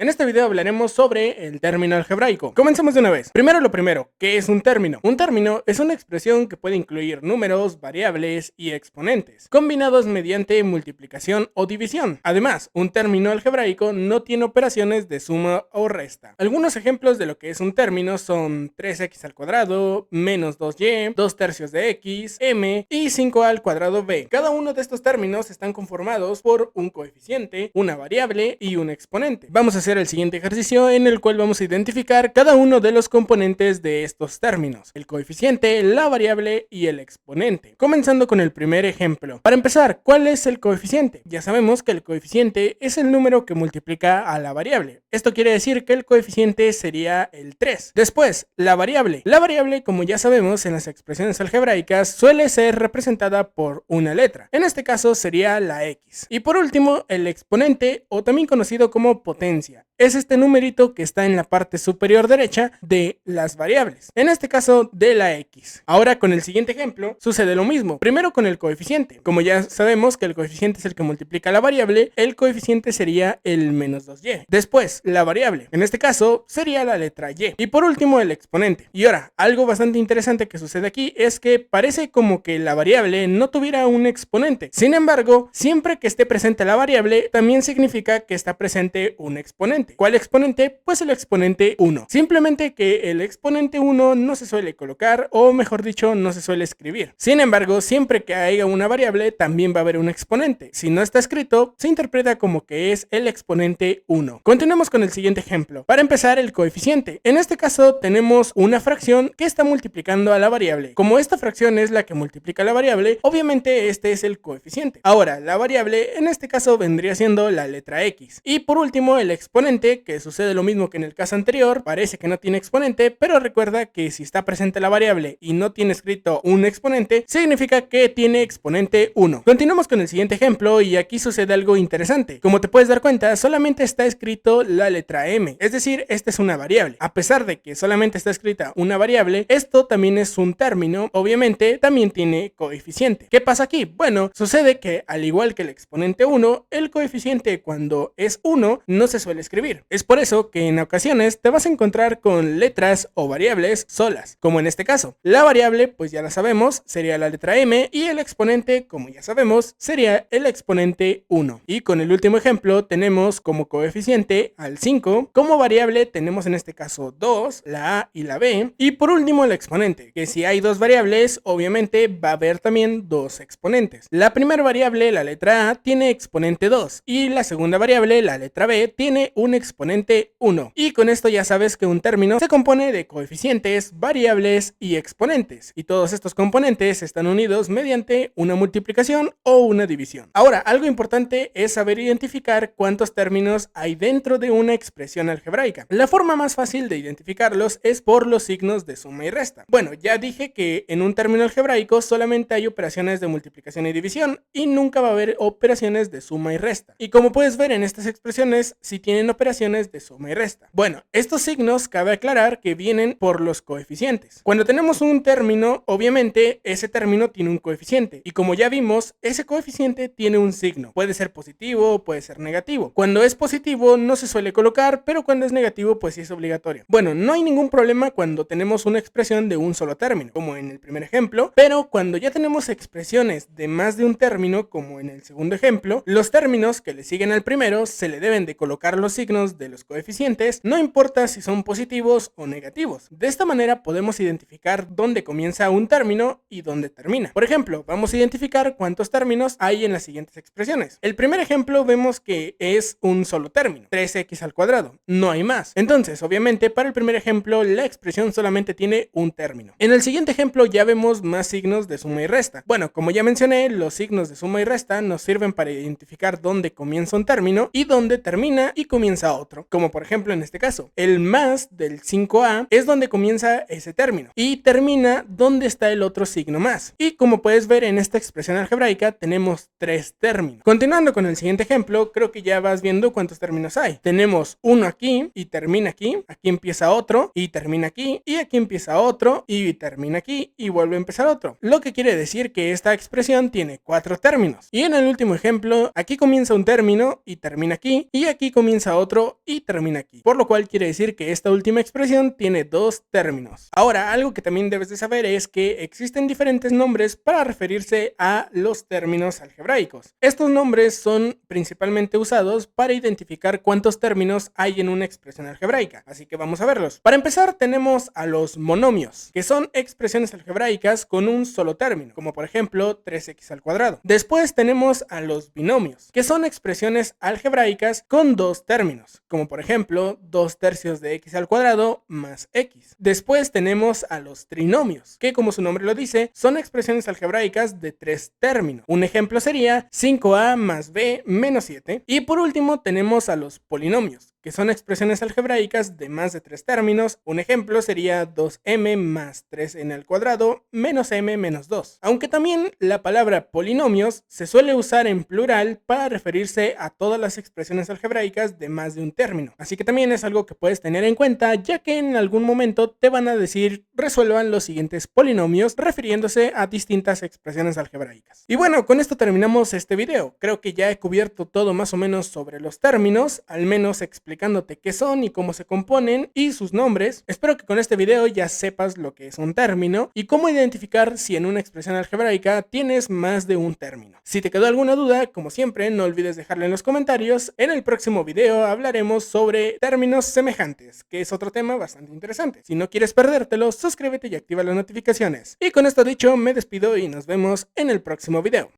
En este video hablaremos sobre el término algebraico. Comencemos de una vez. Primero lo primero, ¿qué es un término? Un término es una expresión que puede incluir números, variables y exponentes, combinados mediante multiplicación o división. Además, un término algebraico no tiene operaciones de suma o resta. Algunos ejemplos de lo que es un término son 3x al cuadrado, menos 2y, 2 tercios de x, m y 5a al cuadrado b. Cada uno de estos términos están conformados por un coeficiente, una variable y un exponente. Vamos a hacer el siguiente ejercicio en el cual vamos a identificar cada uno de los componentes de estos términos: el coeficiente, la variable y el exponente. Comenzando con el primer ejemplo. Para empezar, ¿cuál es el coeficiente? Ya sabemos que el coeficiente es el número que multiplica a la variable. Esto quiere decir que el coeficiente sería el 3. Después, la variable. La variable, como ya sabemos en las expresiones algebraicas, suele ser representada por una letra. En este caso sería la x. Y por último, el exponente, o también conocido como potencia. Es este numerito que está en la parte superior derecha de las variables, en este caso de la x. Ahora con el siguiente ejemplo sucede lo mismo. Primero con el coeficiente. Como ya sabemos que el coeficiente es el que multiplica la variable, el coeficiente sería el menos 2y. Después la variable, en este caso sería la letra y. Y por último el exponente. Y ahora, algo bastante interesante que sucede aquí es que parece como que la variable no tuviera un exponente. Sin embargo, siempre que esté presente la variable, también significa que está presente un exponente. ¿Cuál exponente? Pues el exponente 1. Simplemente que el exponente 1 no se suele colocar, o mejor dicho, no se suele escribir. Sin embargo, siempre que haya una variable, también va a haber un exponente. Si no está escrito, se interpreta como que es el exponente 1. Continuemos con el siguiente ejemplo. Para empezar, el coeficiente. En este caso tenemos una fracción que está multiplicando a la variable. Como esta fracción es la que multiplica a la variable, obviamente este es el coeficiente. Ahora, la variable en este caso vendría siendo la letra x. Y por último, el exponente, que sucede lo mismo que en el caso anterior. Parece que no tiene exponente, pero recuerda que si está presente la variable y no tiene escrito un exponente, significa que tiene exponente 1. Continuamos con el siguiente ejemplo y aquí sucede algo interesante. Como te puedes dar cuenta, solamente está escrito la letra m, es decir, esta es una variable. A pesar de que solamente está escrita una variable, esto también es un término, obviamente también tiene coeficiente. ¿Qué pasa aquí? Bueno, sucede que al igual que el exponente 1, el coeficiente cuando es 1 no se suele escribir. Es por eso que en ocasiones te vas a encontrar con letras o variables solas, como en este caso. La variable, pues ya la sabemos, sería la letra m, y el exponente, como ya sabemos, sería el exponente 1. Y con el último ejemplo tenemos como coeficiente al 5, como variable tenemos en este caso 2, la a y la b, y por último el exponente, que si hay dos variables, obviamente va a haber también dos exponentes. La primera variable, la letra a, tiene exponente 2, y la segunda variable, la letra b, tiene un exponente 1. Y con esto ya sabes que un término se compone de coeficientes, variables y exponentes, y todos estos componentes están unidos mediante una multiplicación o una división. Ahora, algo importante es saber identificar cuántos términos hay dentro de una expresión algebraica. La forma más fácil de identificarlos es por los signos de suma y resta. Bueno, ya dije que en un término algebraico solamente hay operaciones de multiplicación y división, y nunca va a haber operaciones de suma y resta. Y como puedes ver en estas expresiones, si tienen operaciones de suma y resta. Bueno, estos signos cabe aclarar que vienen por los coeficientes. Cuando tenemos un término, obviamente ese término tiene un coeficiente, y como ya vimos, ese coeficiente tiene un signo. Puede ser positivo o puede ser negativo. Cuando es positivo no se suele colocar, pero cuando es negativo pues sí es obligatorio. Bueno, no hay ningún problema cuando tenemos una expresión de un solo término, como en el primer ejemplo, pero cuando ya tenemos expresiones de más de un término, como en el segundo ejemplo, los términos que le siguen al primero se le deben de colocar los signos de los coeficientes, no importa si son positivos o negativos. De esta manera podemos identificar dónde comienza un término y dónde termina. Por ejemplo, vamos a identificar cuántos términos hay en las siguientes expresiones. El primer ejemplo vemos que es un solo término, 3x al cuadrado, no hay más. Entonces, obviamente, para el primer ejemplo, la expresión solamente tiene un término. En el siguiente ejemplo ya vemos más signos de suma y resta. Bueno, como ya mencioné, los signos de suma y resta nos sirven para identificar dónde comienza un término y dónde termina y comienza otro. Como por ejemplo en este caso, el más del 5a es donde comienza ese término y termina donde está el otro signo más. Y como puedes ver en esta expresión algebraica tenemos tres términos. Continuando con el siguiente ejemplo, creo que ya vas viendo cuántos términos hay. Tenemos uno aquí y termina aquí empieza otro y termina aquí, y aquí empieza otro y termina aquí y vuelve a empezar otro. Lo que quiere decir que esta expresión tiene cuatro términos. Y en el último ejemplo, aquí comienza un término y termina aquí, y aquí comienza otro otro y termina aquí, por lo cual quiere decir que esta última expresión tiene dos términos. Ahora, algo que también debes de saber es que existen diferentes nombres para referirse a los términos algebraicos. Estos nombres son principalmente usados para identificar cuántos términos hay en una expresión algebraica, así que vamos a verlos. Para empezar, tenemos a los monomios, que son expresiones algebraicas con un solo término, como por ejemplo 3x al cuadrado. Después tenemos a los binomios, que son expresiones algebraicas con dos términos, como por ejemplo 2/3 de x al cuadrado más x. Después tenemos a los trinomios, que como su nombre lo dice, son expresiones algebraicas de tres términos. Un ejemplo sería 5a más b menos 7. Y por último tenemos a los polinomios, que son expresiones algebraicas de más de tres términos. Un ejemplo sería 2m más 3n al cuadrado menos m menos 2. Aunque también la palabra polinomios se suele usar en plural para referirse a todas las expresiones algebraicas de más de un término. Así que también es algo que puedes tener en cuenta, ya que en algún momento te van a decir resuelvan los siguientes polinomios refiriéndose a distintas expresiones algebraicas. Y bueno, con esto terminamos este video. Creo que ya he cubierto todo más o menos sobre los términos, al menos explicándote qué son y cómo se componen y sus nombres. Espero que con este video ya sepas lo que es un término y cómo identificar si en una expresión algebraica tienes más de un término. Si te quedó alguna duda, como siempre, no olvides dejarla en los comentarios. En el próximo video hablaremos sobre términos semejantes, que es otro tema bastante interesante. Si no quieres perdértelo, suscríbete y activa las notificaciones. Y con esto dicho, me despido y nos vemos en el próximo video.